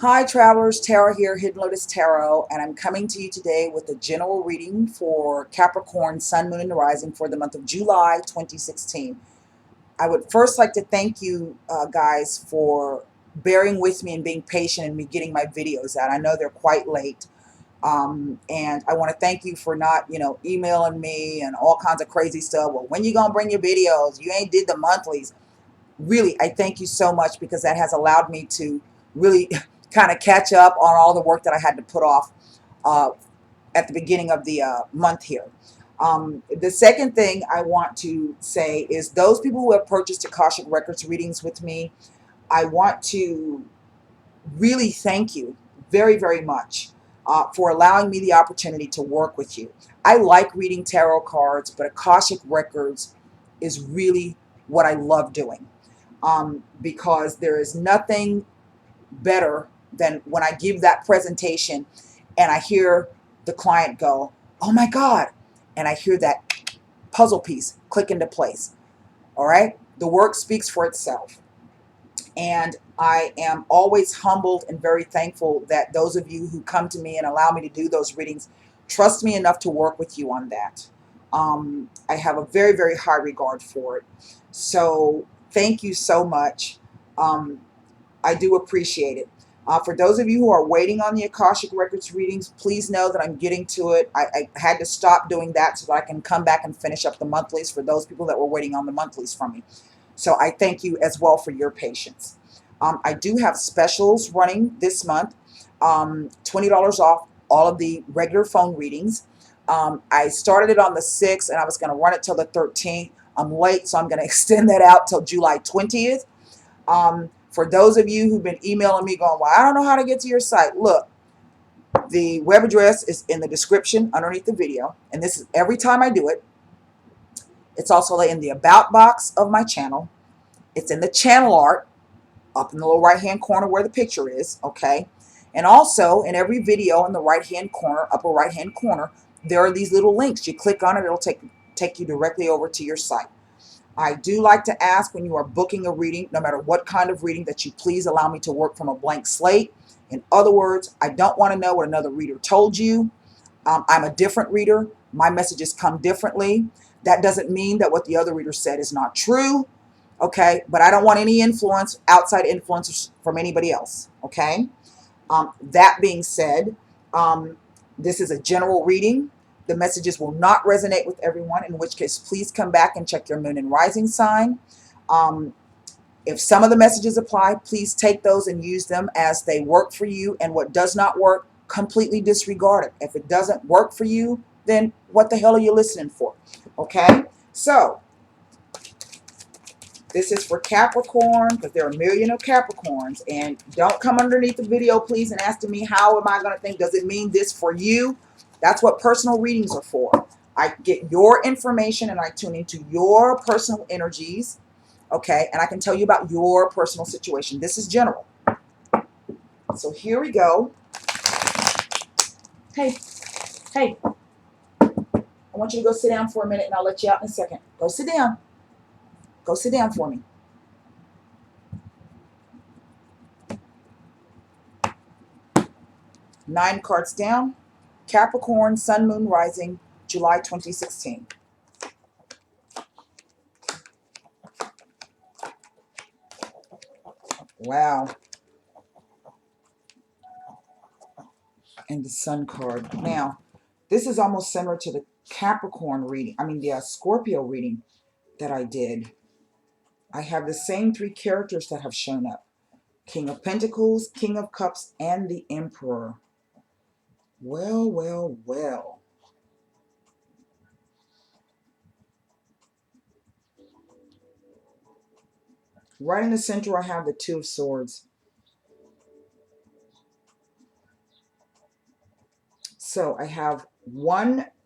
Hi travelers, Tara here, Hidden Lotus Tarot, and I'm coming to you today with a general reading for Capricorn Sun, Moon, and Rising for the month of July 2016. I would first like to thank you guys for bearing with me and being patient and me getting my videos out. I know they're quite late, and I want to thank you for not, emailing me and all kinds of crazy stuff. Well, when you gonna bring your videos? You ain't did the monthlies. Really, I thank you so much because that has allowed me to really kind of catch up on all the work that I had to put off uh, at the beginning of the month here. The second thing I want to say is those people who have purchased Akashic Records readings with me, I want to really thank you very, very much for allowing me the opportunity to work with you. I like reading tarot cards, but Akashic Records is really what I love doing because there is nothing better than when I give that presentation and I hear the client go, "Oh my God," and I hear that puzzle piece click into place. All right. The work speaks for itself. And I am always humbled and very thankful that those of you who come to me and allow me to do those readings trust me enough to work with you on that. I have a very, very high regard for it. So thank you so much. Um, I do appreciate it. For those of you who are waiting on the Akashic Records readings, please know that I'm getting to it. I had to stop doing that so that I can come back and finish up the monthlies for those people that were waiting on the monthlies from me. So I thank you as well for your patience. I do have specials running this month. $20 off all of the regular phone readings. I started it on the 6th and I was going to run it till the 13th. I'm late, so I'm going to extend that out till July 20th. For those of you who've been emailing me going, "Well, I don't know how to get to your site." Look, the web address is in the description underneath the video. And this is every time I do it. It's also in the about box of my channel. It's in the channel art up in the lower right hand corner where the picture is. Okay. And also in every video in the right hand corner, upper right hand corner, there are these little links. You click on it, it'll take you directly over to your site. I do like to ask when you are booking a reading, no matter what kind of reading, that you please allow me to work from a blank slate. In other words, I don't want to know what another reader told you. I'm a different reader. My messages come differently. That doesn't mean that what the other reader said is not true. Okay. But I don't want any influence, outside influence from anybody else. Okay. That being said, um, this is a general reading. The messages will not resonate with everyone, in which case, please come back and check your moon and rising sign. Um, if some of the messages apply, please take those and use them as they work for you. And what does not work, completely disregard it. If it doesn't work for you, then what the hell are you listening for? Okay? So, this is for Capricorn because there are a million of Capricorns. And don't come underneath the video, please, and asking me, how am I going to think? Does it mean this for you? That's what personal readings are for. I get your information and I tune into your personal energies. Okay. And I can tell you about your personal situation. This is general. So here we go. Hey, hey, I want you to go sit down for a minute and I'll let you out in a second. Go sit down. Go sit down for me. 9 cards down. Capricorn, Sun, Moon, Rising, July 2016. Wow. And the Sun card. Now, this is almost similar to the Capricorn reading. I mean, the Scorpio reading that I did. I have the same 3 characters that have shown up. King of Pentacles, King of Cups, and the Emperor. Well, well, well. Right in the center, I have the 2 of Swords. So I have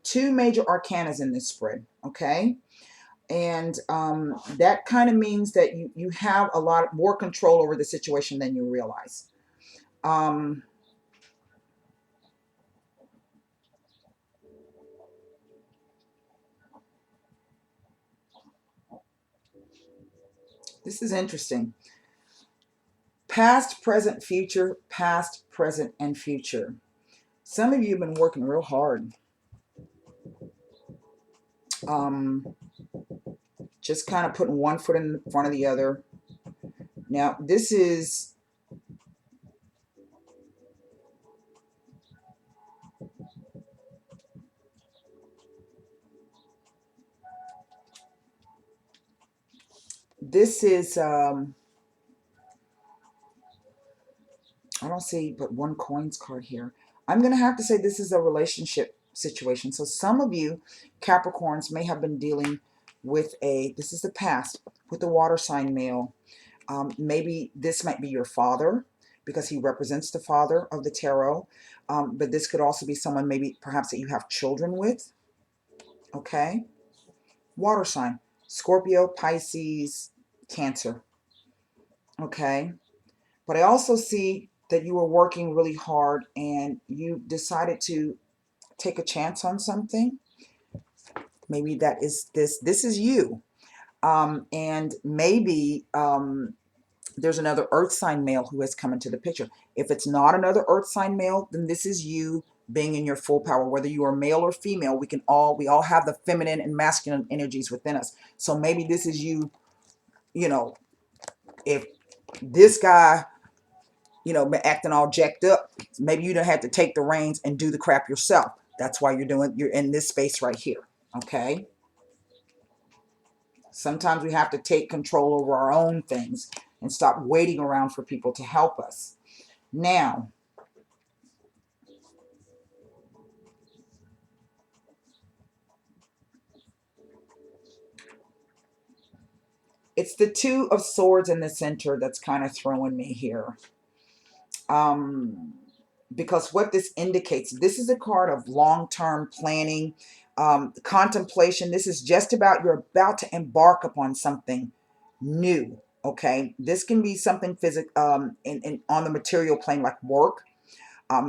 2 major arcanas in this spread. Okay. And that kind of means that you have a lot more control over the situation than you realize. This is interesting. Past, present, future, past, present, and future. Some of you have been working real hard. Just kind of putting one foot in front of the other. Now, this is I don't see but one coins card here. I'm going to have to say this is a relationship situation. So some of you Capricorns may have been dealing with this is the past, with the water sign male. Maybe this might be your father because he represents the father of the tarot. But this could also be someone maybe perhaps that you have children with. Okay. Water sign. Scorpio, Pisces, Cancer. Okay. But I also see that you were working really hard and you decided to take a chance on something. Maybe that is this is you. And maybe there's another earth sign male who has come into the picture. If it's not another earth sign male, then this is you being in your full power. Whether you are male or female, we all have the feminine and masculine energies within us. So maybe this is you, if this guy, been acting all jacked up, maybe you don't have to take the reins and do the crap yourself. That's why you're in this space right here. Okay. Sometimes we have to take control over our own things and stop waiting around for people to help us. Now, it's the Two of Swords in the center that's kind of throwing me here. Because what this indicates, this is a card of long-term planning, contemplation. This is just about, you're about to embark upon something new. Okay, this can be something physical, on the material plane, like work,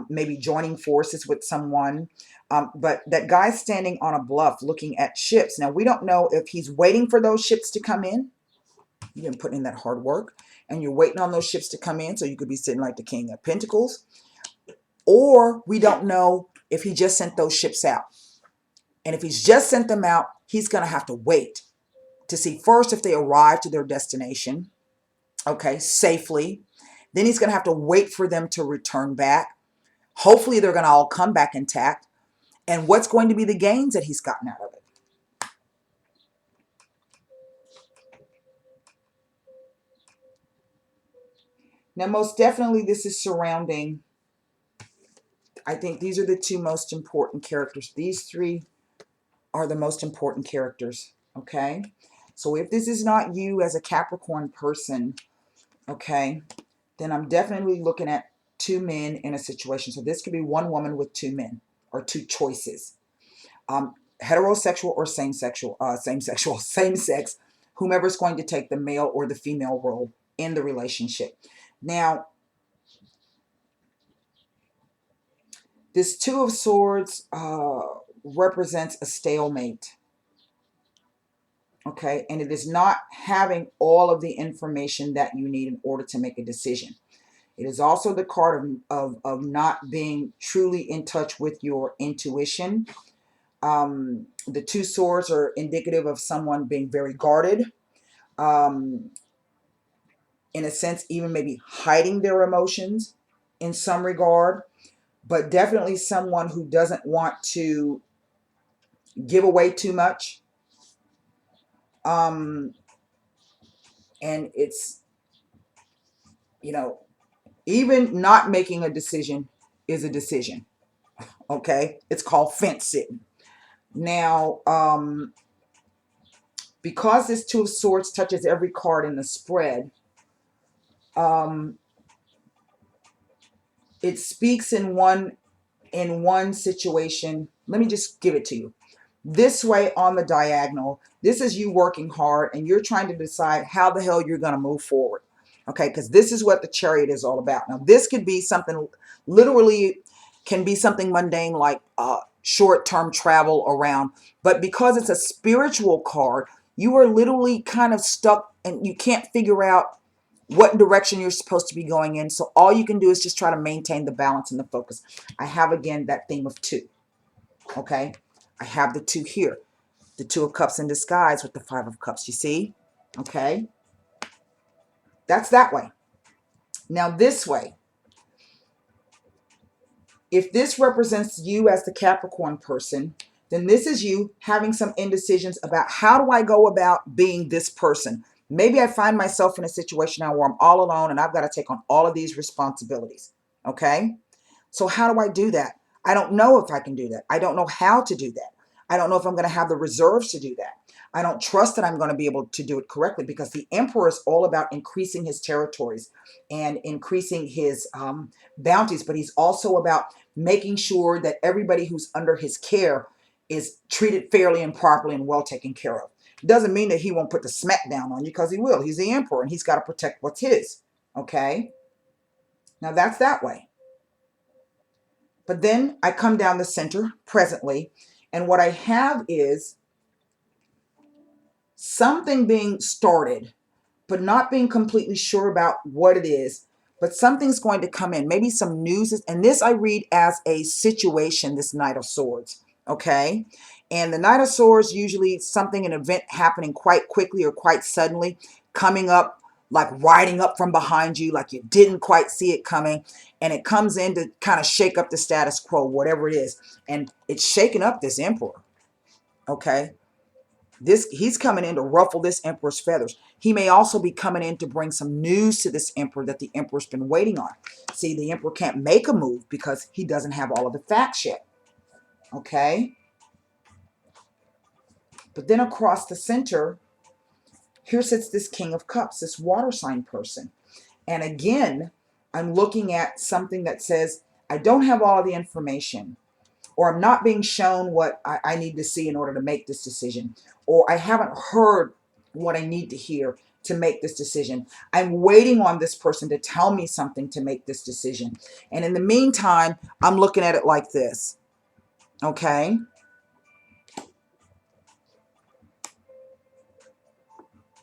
maybe joining forces with someone. But that guy's standing on a bluff looking at ships. Now, we don't know if he's waiting for those ships to come in. You've been putting in that hard work and you're waiting on those ships to come in. So you could be sitting like the King of Pentacles. Or we don't know if he just sent those ships out. And if he's just sent them out, he's going to have to wait to see first if they arrive to their destination, okay, safely. Then he's going to have to wait for them to return back. Hopefully they're going to all come back intact. And what's going to be the gains that he's gotten out of it? Now, most definitely this is surrounding, I think these are the two most important characters. These three are the most important characters, okay? So if this is not you as a Capricorn person, okay, then I'm definitely looking at two men in a situation. So this could be one woman with two men, or two choices. Heterosexual or same sex, whomever's going to take the male or the female role in the relationship. Now, this Two of Swords represents a stalemate. Okay, and it is not having all of the information that you need in order to make a decision. It is also the card of not being truly in touch with your intuition. The Two Swords are indicative of someone being very guarded. In a sense, even maybe hiding their emotions in some regard. But definitely someone who doesn't want to give away too much. And it's, even not making a decision is a decision. Okay, it's called fence sitting. Now, because this Two of Swords touches every card in the spread, it speaks in one situation. Let me just give it to you. This way on the diagonal, this is you working hard and you're trying to decide how the hell you're going to move forward. Okay, because this is what the Chariot is all about. Now, this could be something, literally can be something mundane like short-term travel around. But because it's a spiritual card, you are literally kind of stuck and you can't figure out what direction you're supposed to be going in. So all you can do is just try to maintain the balance and the focus. I have, again, that theme of 2. Okay? I have the 2 here. The 2 of Cups in disguise with the 5 of Cups. You see? Okay? That's that way. Now this way. If this represents you as the Capricorn person, then this is you having some indecisions about how do I go about being this person. Maybe I find myself in a situation now where I'm all alone and I've got to take on all of these responsibilities. Okay? So how do I do that? I don't know if I can do that. I don't know how to do that. I don't know if I'm going to have the reserves to do that. I don't trust that I'm going to be able to do it correctly, because the Emperor is all about increasing his territories and increasing his bounties, but he's also about making sure that everybody who's under his care is treated fairly and properly and well taken care of. Doesn't mean that he won't put the smack down on you, because he will. He's the Emperor and he's got to protect what's his. Okay? Now that's that way. But then I come down the center presently, and what I have is something being started, but not being completely sure about what it is. But something's going to come in. Maybe some news. And this I read as a situation, this Knight of Swords. Okay? And the Knight of Swords, usually something, an event happening quite quickly or quite suddenly, coming up, like riding up from behind you, like you didn't quite see it coming. And it comes in to kind of shake up the status quo, whatever it is. And it's shaking up this Emperor. Okay? He's coming in to ruffle this Emperor's feathers. He may also be coming in to bring some news to this Emperor that the Emperor's been waiting on. See, the Emperor can't make a move because he doesn't have all of the facts yet. Okay? But then across the center, here sits this King of Cups, this water sign person. And again, I'm looking at something that says, I don't have all of the information, or I'm not being shown what I need to see in order to make this decision, or I haven't heard what I need to hear to make this decision. I'm waiting on this person to tell me something to make this decision. And in the meantime, I'm looking at it like this. Okay?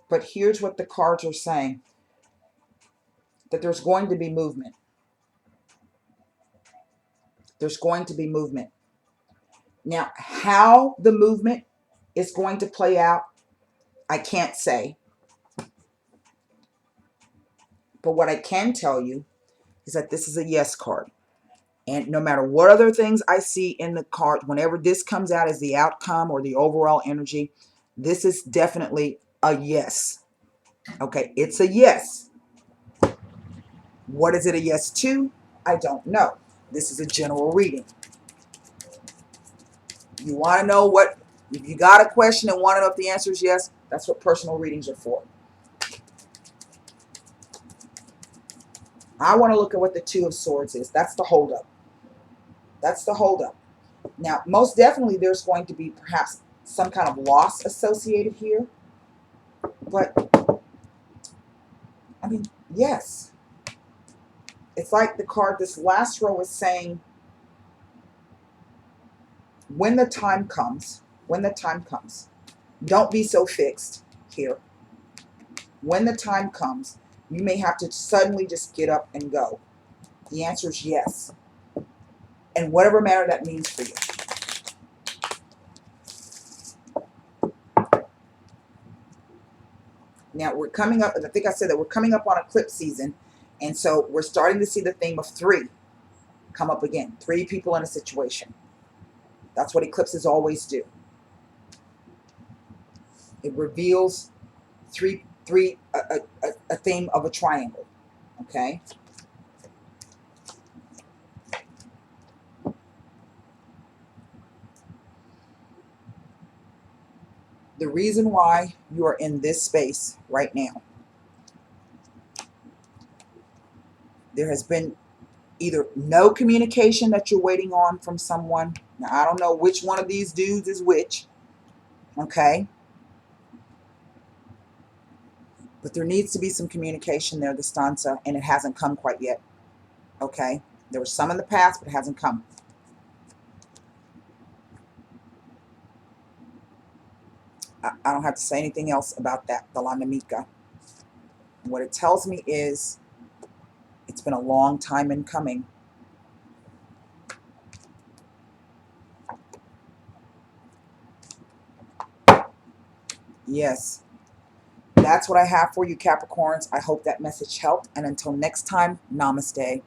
But here's what the cards are saying. That there's going to be movement. There's going to be movement. Now, how the movement is going to play out, I can't say. But what I can tell you is that this is a yes card. And no matter what other things I see in the card, whenever this comes out as the outcome or the overall energy, this is definitely a yes. Okay, it's a yes. What is it a yes to? I don't know. This is a general reading. You want to know what, if you got a question and want to know if the answer is yes, that's what personal readings are for. I want to look at what the Two of Swords is. That's the holdup. That's the holdup. Now, most definitely there's going to be perhaps some kind of loss associated here. But, I mean, yes. It's like the card, this last row is saying, when the time comes, don't be so fixed here. When the time comes, you may have to suddenly just get up and go. The answer is yes. In whatever manner that means for you. Now, we're coming up, I think I said that we're coming up on eclipse season, and so we're starting to see the theme of 3 come up again. 3 people in a situation. That's what eclipses always do. It reveals a theme of a triangle. Okay? The reason why you are in this space right now, there has been either no communication that you're waiting on from someone. Now, I don't know which one of these dudes is which. Okay? But there needs to be some communication there, the stanza, and it hasn't come quite yet. Okay? There was some in the past, but it hasn't come. I don't have to say anything else about that, the Lanamika. What it tells me is it's been a long time in coming. Yes, that's what I have for you, Capricorns. I hope that message helped. And until next time, namaste.